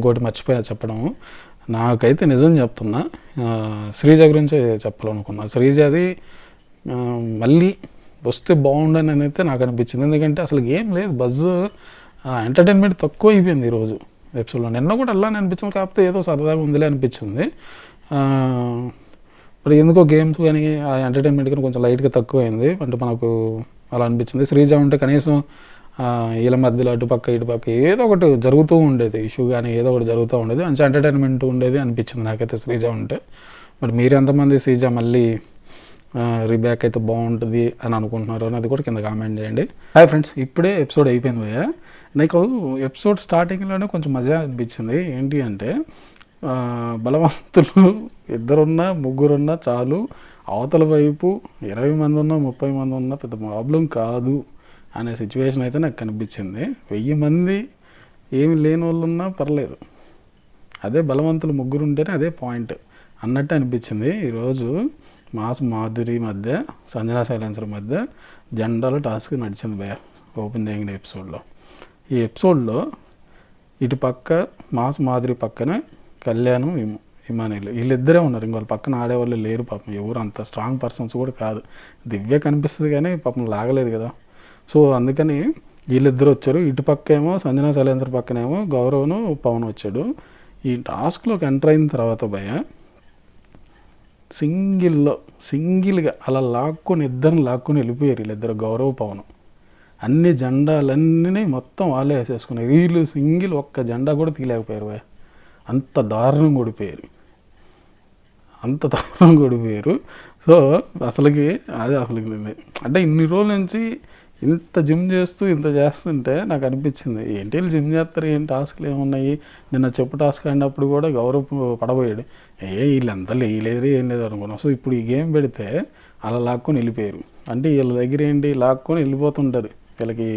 ఇంకోటి మర్చిపోయా చెప్పడం. నాకైతే నిజం చెప్తున్నా, శ్రీజ గురించే చెప్పాలనుకున్నా. శ్రీజది మళ్ళీ వస్తే బాగుండని అయితే నాకు అనిపించింది. ఎందుకంటే అసలు ఏం లేదు, బజ్ ఎంటర్టైన్మెంట్ తక్కువ అయిపోయింది ఈరోజు ఎపిసోడ్లో. నిన్న కూడా అలానే అనిపించింది, కాకపోతే ఏదో సరదాగా ఉందిలే అనిపించింది. మరి ఎందుకో గేమ్స్ కానీ ఆ ఎంటర్టైన్మెంట్ కానీ కొంచెం లైట్గా తక్కువైంది. అంటే మనకు అలా అనిపించింది. శ్రీజ ఉంటే కనీసం వీళ్ళ మధ్యలో అటుపక్క ఇటుపక్క ఏదో ఒకటి జరుగుతూ ఉండేది, ఇష్యూ కానీ ఏదో ఒకటి జరుగుతూ ఉండేది, మంచి ఎంటర్టైన్మెంట్ ఉండేది అనిపించింది నాకైతే శ్రీజ ఉంటే. మరి మీరు ఎంతమంది శ్రీజ మళ్ళీ రీబ్యాక్ అయితే బాగుంటుంది అని అనుకుంటున్నారు అని అది కూడా కింద కామెంట్ చేయండి. హాయ్ ఫ్రెండ్స్, ఇప్పుడే ఎపిసోడ్ అయిపోయింది భయ్య. నాకు ఎపిసోడ్ స్టార్టింగ్లోనే కొంచెం మజా అనిపించింది. ఏంటి అంటే బలవంతులు ఇద్దరున్నా ముగ్గురున్నా చాలు, అవతల వైపు 20 మంది ఉన్నా 30 మంది ఉన్నా పెద్ద ప్రాబ్లం కాదు అనే సిచ్యువేషన్ అయితే నాకు కనిపించింది. 1000 మంది ఏమి లేని వాళ్ళు ఉన్నా పర్లేదు, అదే బలవంతులు ముగ్గురు ఉంటేనే అదే పాయింట్ అన్నట్టు అనిపించింది. ఈరోజు మాస్ మాధురి మధ్య సంజనా సైలెన్సర్ మధ్య జెండాల టాస్క్ నడిచింది భయ ఓపెన్ చేయండి ఎపిసోడ్లో. ఈ ఎపిసోడ్లో ఇటు పక్క మాస్ మాధురి పక్కన కళ్యాణం ఇమానియల్ వీళ్ళిద్దరే ఉన్నారు. ఇంకోళ్ళు పక్కన ఆడేవాళ్ళు లేరు పాపం. ఎవరు అంత స్ట్రాంగ్ పర్సన్స్ కూడా కాదు. దివ్య కనిపిస్తుంది కానీ పాపం లాగలేదు కదా. సో అందుకని వీళ్ళిద్దరు వచ్చారు. ఇటు పక్క ఏమో సంజనా సైలెన్సర్ పక్కనేమో గౌరవ్ను పవన్ వచ్చాడు. ఈ టాస్క్లోకి ఎంటర్ అయిన తర్వాత భయ సింగిల్గా అలా ఇద్దరిని లాక్కొని వెళ్ళిపోయారు వీళ్ళిద్దరు, గౌరవ్ పవన్. అన్ని జెండాలన్నీ మొత్తం వాళ్ళే వేసేసుకున్నారు. వీళ్ళు సింగిల్ ఒక్క జెండా కూడా తీయలేకపోయారు భయ. అంత దారుణంగా ఓడిపోయారు. సో అసలుకి అంటే ఇన్ని రోజుల నుంచి ఇంత జిమ్ చేస్తుంటే నాకు అనిపించింది, ఏంటి వీళ్ళు జిమ్ చేస్తారు, ఏం టాస్క్లు ఏమున్నాయి. నిన్న చెప్పు టాస్క్ ఆడినప్పుడు కూడా గౌరవ్ పడబోయాడు, వీళ్ళంతా లేయలేరు ఏం లేదు అనుకున్నాం. సో ఇప్పుడు ఈ గేమ్ పెడితే అలా లాక్కొని వెళ్ళిపోయారు. అంటే వీళ్ళ దగ్గర ఏంటి లాక్కొని వెళ్ళిపోతుంటారు. వీళ్ళకి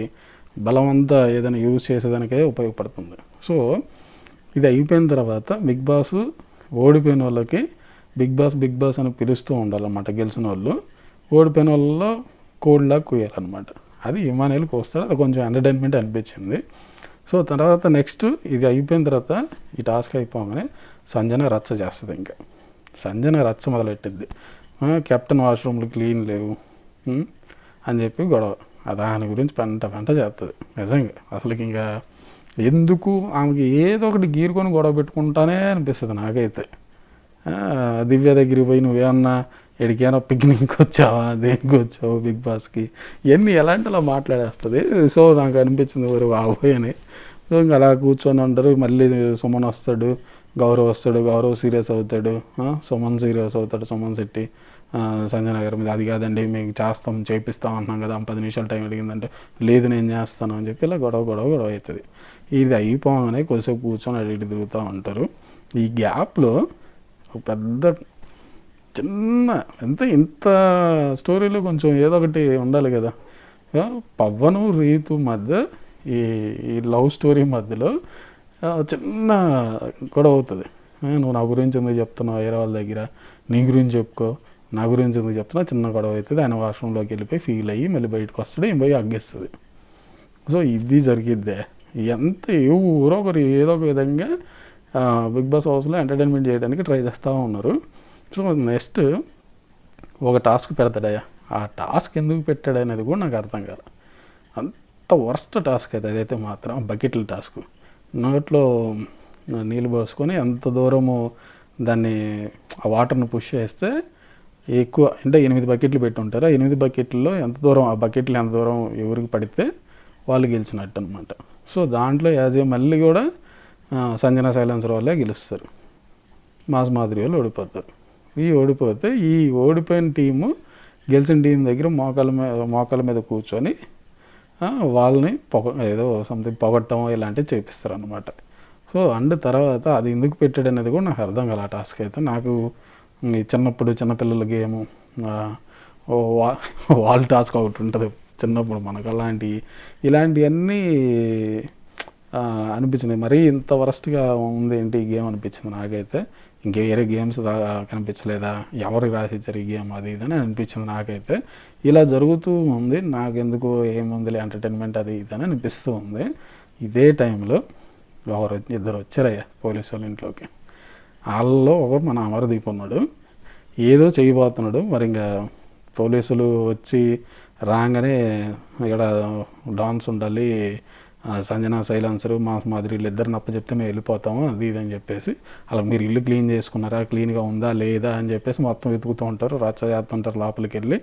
బలం అంతా ఏదైనా యూజ్ చేసేదానికే ఉపయోగపడుతుంది. సో ఇది అయిపోయిన తర్వాత బిగ్ బాస్ ఓడిపోయిన వాళ్ళకి బిగ్ బాస్ అని పిలుస్తూ ఉండాలన్నమాట. గెలిచిన వాళ్ళు ఓడిపోయిన వాళ్ళలో కోడ్లాగా కూయాలన్నమాట. అది ఇమానియల్ కోస్తాడు. అది కొంచెం ఎంటర్టైన్మెంట్ అనిపించింది. సో తర్వాత నెక్స్ట్ ఇది అయిపోయిన తర్వాత ఈ టాస్క్ అయిపోగానే సంజన రచ్చ చేస్తుంది. ఇంకా సంజన రచ్చ మొదలెట్టిద్ది. కెప్టెన్ వాష్రూమ్లు క్లీన్ లేవు అని చెప్పి గొడవ. దాని గురించి పెంట చేస్తుంది నిజంగా. అసలుకి ఇంకా ఎందుకు ఆమెకి ఏదో ఒకటి గీరుకొని గొడవ పెట్టుకుంటానే అనిపిస్తుంది నాకైతే. దివ్య దగ్గరికి పోయి నువ్వేమన్నా ఎడికైనా పిక్నిక్ వచ్చావా, దేనికి వచ్చావు బిగ్ బాస్కి, ఇవన్నీ ఎలాంటి అలా మాట్లాడేస్తుంది. సో నాకు అనిపించింది ఎవరు బాబోయ్ అని. సో ఇంకా అలా కూర్చొని ఉంటారు. మళ్ళీ సుమన్ వస్తాడు, గౌరవ్ వస్తాడు, గౌరవ్ సీరియస్ అవుతాడు, సుమన్ సీరియస్ అవుతాడు, సుమన్ శెట్టి సంజన గారి మీద. అది కాదండి మేము చేపిస్తాం అంటున్నాం కదా, 10 నిమిషాలు టైం అడిగిందంటే లేదు నేను చేస్తాను అని చెప్పి ఇలా గొడవ అవుతుంది. ఇది అయిపోగానే కొద్దిసేపు కూర్చొని అటు ఇటు తిరుగుతూ ఉంటారు. ఈ గ్యాప్లో పెద్ద చిన్న ఇంత స్టోరీలో కొంచెం ఏదో ఒకటి ఉండాలి కదా. పవన్ రీతు మధ్య ఈ లవ్ స్టోరీ మధ్యలో చిన్న గొడవ అవుతుంది. నువ్వు నా గురించి ఎందుకు చెప్తున్నావు వేరే వాళ్ళ దగ్గర, నీ గురించి చెప్పుకో, నా గురించి ఎందుకు చెప్తున్నా, చిన్న గొడవ అవుతుంది. ఆయన వాష్రూమ్లోకి వెళ్ళిపోయి ఫీల్ అయ్యి మళ్ళీ బయటకు వస్తాడు, ఏం పోయి అగ్గేస్తుంది. సో ఇది జరిగిద్దే. ఎంత ఎవరో ఒకరు ఏదో ఒక విధంగా బిగ్ బాస్ హౌస్లో ఎంటర్టైన్మెంట్ చేయడానికి ట్రై చేస్తూ ఉన్నారు. సో నెక్స్ట్ ఒక టాస్క్ పెడతాడయ్యా. ఆ టాస్క్ ఎందుకు పెట్టాడు అనేది కూడా నాకు అర్థం కాదు. అంత వర్స్ట్ టాస్క్ అయితే అదైతే మాత్రం బకెట్ల టాస్క్. నోట్లో నీళ్ళు పోసుకొని ఎంత దూరము దాన్ని ఆ వాటర్ను పుష్ చేస్తే ఎక్కువ, అంటే 8 బకెట్లు పెట్టి ఉంటారు. ఆ 8 బకెట్లలో ఎంత దూరం ఎవరికి పడితే వాళ్ళు గెలిచినట్టు అనమాట. సో దాంట్లో మళ్ళీ కూడా సంజనా సైలెన్సర్ వాళ్ళే గెలుస్తారు, మాస్ మాధురి వాళ్ళు ఓడిపోతారు. ఓడిపోతే ఈ ఓడిపోయిన టీము గెలిచిన టీం దగ్గర మోకాల మీద కూర్చొని వాళ్ళని ఏదో సంథింగ్ పొగట్టం ఇలాంటివి చేపిస్తారు అనమాట. సో తర్వాత అది ఎందుకు పెట్టాడు అనేది కూడా నాకు అర్థం కాలే. ఆ టాస్క్ అయితే నాకు చిన్నప్పుడు చిన్నపిల్లల గేము వాల్ టాస్క్ ఒకటి ఉంటుంది చిన్నప్పుడు మనకు, ఇలాంటివన్నీ అనిపించింది. మరీ ఇంత వరస్ట్గా ఉంది ఏంటి ఈ గేమ్ అనిపించింది నాకైతే. ఇంకే వేరే గేమ్స్ కనిపించలేదా, ఎవరికి రాసిచ్చారు ఈ గేమ్ అది ఇదని అనిపించింది నాకైతే. ఇలా జరుగుతూ ఉంది, నాకెందుకు ఏముందిలే ఎంటర్టైన్మెంట్ అది ఇదని అనిపిస్తూ ఉంది. ఇదే టైంలో ఇద్దరు వచ్చారయ్యా పోలీసు వాళ్ళ ఇంట్లోకి. వాళ్ళలో ఒకరు మన అమర్దీప్ ఉన్నాడు, ఏదో చేయబోతున్నాడు. మరి ఇంకా పోలీసులు వచ్చి రాగానే ఇక్కడ డాన్స్ ఉండాలి, సంజన సైలెన్సరు మా మాదిరి వీళ్ళిద్దరిని అప్పచెప్తే మేము వెళ్ళిపోతాము అది ఇది అని చెప్పేసి, అలా మీరు ఇల్లు క్లీన్ చేసుకున్నారా, క్లీన్గా ఉందా లేదా అని చెప్పేసి మొత్తం వెతుకుతూ ఉంటారు, రచ్చ చేస్తుంటారు లోపలికి వెళ్ళి.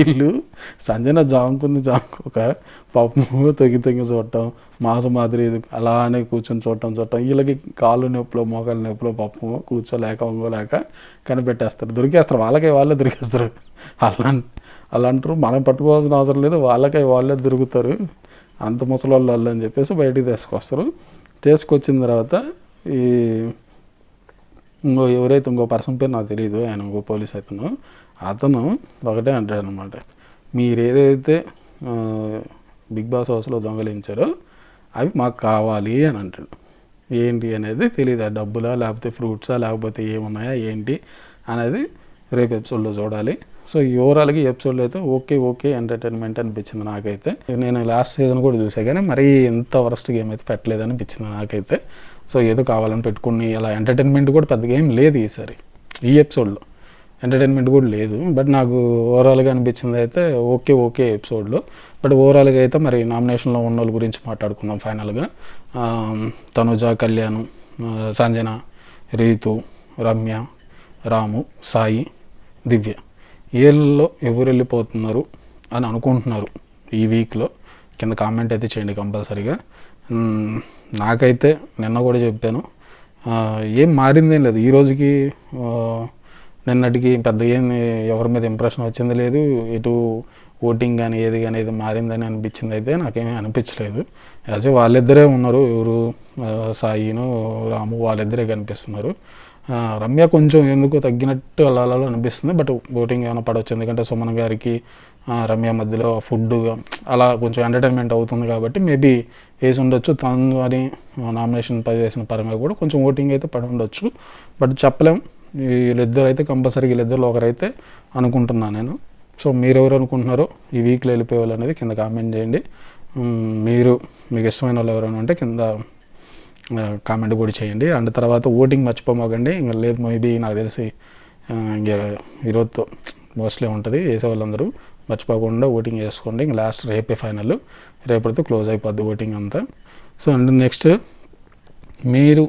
ఇల్లు సంజన జాముకోక పాపము తొంగి చూడటం, మాసు మాదిరి అలానే కూర్చొని చూడటం, వీళ్ళకి కాళ్ళు నొప్పులు మోకాళ్ళ నొప్పులు పాపము కూర్చోలేక ఒంగోలేక కనిపెట్టేస్తారు, దొరికేస్తారు, వాళ్ళే దొరికేస్తారు. అలా అంటారు, మనం పట్టుకోవాల్సిన అవసరం లేదు, వాళ్ళే దొరుకుతారు అంత ముసలోళ్ళు వాళ్ళు అని చెప్పేసి బయటికి తీసుకొస్తారు. తీసుకొచ్చిన తర్వాత ఈ ఇంకో పర్సన్ పేరు నాకు తెలియదు, ఆయన ఇంకో పోలీస్ అతను ఒకటే అంటాడు అనమాట, మీరు ఏదైతే బిగ్ బాస్ హౌస్లో దొంగలించారో అవి మాకు కావాలి అని అంటాడు. ఏంటి అనేది తెలియదు, డబ్బులా లేకపోతే ఫ్రూట్సా లేకపోతే ఏమున్నాయా ఏంటి అనేది రేపు ఎపిసోడ్లో చూడాలి. సో ఈ ఓవరాల్గా ఈ ఎపిసోడ్లో అయితే ఓకే ఎంటర్టైన్మెంట్ అనిపించింది నాకైతే. నేను లాస్ట్ సీజన్ కూడా చూసా కానీ మరీ ఎంత వరస్ట్ గేమ్ అయితే పెట్టలేదు అనిపించింది నాకైతే. సో ఏదో కావాలని పెట్టుకుని అలా ఎంటర్టైన్మెంట్ కూడా పెద్ద గేమ్ లేదు ఈసారి, ఈ ఎపిసోడ్లో ఎంటర్టైన్మెంట్ కూడా లేదు. బట్ నాకు ఓవరాల్గా అనిపించింది అయితే ఓకే ఎపిసోడ్లో. బట్ ఓవరాల్గా అయితే మరి నామినేషన్లో ఉన్న వాళ్ళ గురించి మాట్లాడుకుందాం ఫైనల్గా. తనుజ, కళ్యాణ్, సంజన, రీతు, రమ్య, రాము, సాయి, దివ్య, వీళ్ళలో ఎవరు వెళ్ళిపోతున్నారు అని అనుకుంటున్నారు ఈ వీక్లో కింద కామెంట్ అయితే చేయండి కంపల్సరీగా. నాకైతే నిన్న కూడా చెప్పాను, ఏం మారిందేం లేదు ఈ రోజుకి నిన్నటికి పెద్ద ఏం ఎవరి మీద ఇంప్రెషన్ వచ్చింది లేదు, ఎటు ఓటింగ్ కానీ ఏది కానీ ఏది మారిందని అనిపించింది అయితే నాకేమీ అనిపించలేదు. యాజ్ వాళ్ళిద్దరే ఉన్నారు, ఎవరు సాయిను రాము వాళ్ళిద్దరే కనిపిస్తున్నారు. రమ్య కొంచెం ఎందుకో తగ్గినట్టు అలా అనిపిస్తుంది, బట్ ఓటింగ్ ఏమైనా పడవచ్చు, ఎందుకంటే సుమన్ గారికి రమ్య మధ్యలో ఫుడ్ అలా కొంచెం ఎంటర్టైన్మెంట్ అవుతుంది కాబట్టి మేబీ వేసి ఉండొచ్చు. తను అని నామినేషన్ వేసిన పరంగా కూడా కొంచెం ఓటింగ్ అయితే పడి ఉండొచ్చు, బట్ చెప్పలేం. వీళ్ళిద్దరు అయితే కంపల్సరీ వీళ్ళిద్దరిలో ఒకరైతే అనుకుంటున్నాను నేను. సో మీరెవరు అనుకుంటున్నారో ఈ వీక్లో వెళ్ళిపోవాలి అనేది కింద కామెంట్ చేయండి. మీకు ఇష్టమైన వాళ్ళు ఎవరైనా ఉంటే కింద కామెంట్ కూడా చేయండి. అండ్ తర్వాత ఓటింగ్ మర్చిపోమాకండి, ఇంకా లేదు మేబీ నాకు తెలిసి ఇంకా ఈరోజుతో మోస్ట్లీ ఉంటుంది, వేసే వాళ్ళందరూ మర్చిపోకుండా ఓటింగ్ చేసుకోండి. ఇంక లాస్ట్ రేపే ఫైనల్, రేపటితో క్లోజ్ అయిపోద్ది ఓటింగ్ అంతా. సో అండ్ నెక్స్ట్ మీరు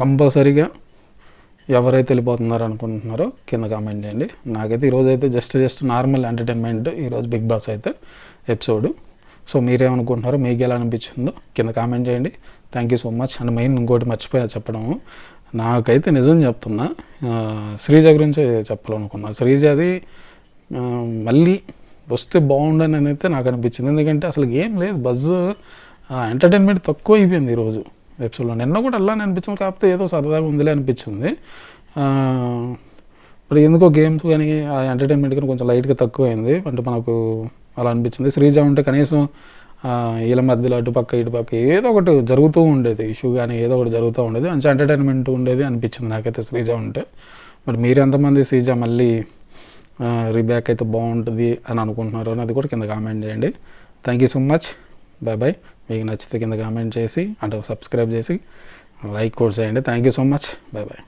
కంపల్సరీగా ఎవరైతే వెళ్ళిపోతున్నారో అనుకుంటున్నారో కింద కామెంట్ చేయండి. నాకైతే ఈరోజు అయితే జస్ట్ నార్మల్ ఎంటర్టైన్మెంట్ ఈరోజు బిగ్ బాస్ అయితే ఎపిసోడ్. సో మీరేమనుకుంటున్నారో, మీకు ఎలా అనిపించిందో కింద కామెంట్ చేయండి. Thank you so much. And main ఇంకోటి మర్చిపోయా చెప్పడము, నాకైతే నిజం చెప్తున్నా, శ్రీజ గురించే చెప్పాలనుకున్నా. శ్రీజది మళ్ళీ వస్తే బాగుండని అయితే నాకు అనిపించింది, ఎందుకంటే అసలు ఏం లేదు, బజ్ ఎంటర్టైన్మెంట్ తక్కువ అయిపోయింది ఈరోజు ఎపిసోడ్లో. నిన్న కూడా అలానే అనిపించింది, కాకపోతే ఏదో సరదాగా ఉందిలే అనిపించింది. మరి ఎందుకో గేమ్స్ కానీ ఆ ఎంటర్టైన్మెంట్ కానీ కొంచెం లైట్గా తక్కువ అయింది అంటే మనకు అలా అనిపించింది. శ్రీజ ఉంటే కనీసం వీళ్ళ మధ్యలో అటుపక్క ఇటుపక్క ఏదో ఒకటి జరుగుతూ ఉండేది, ఇష్యూ కానీ ఏదో ఒకటి జరుగుతూ ఉండేది, మంచి ఎంటర్టైన్మెంట్ ఉండేది అనిపించింది నాకైతే శ్రీజ ఉంటే. మరి మీరు ఎంతమంది శ్రీజ మళ్ళీ రీబ్యాక్ అయితే బాగుంటుంది అని అనుకుంటున్నారు అని అది కూడా కింద కామెంట్ చేయండి. Thank you so much. Bye. మీకు నచ్చితే కింద కామెంట్ చేసి అంటే సబ్స్క్రైబ్ చేసి లైక్ కూడా చేయండి. Thank you so much. Bye.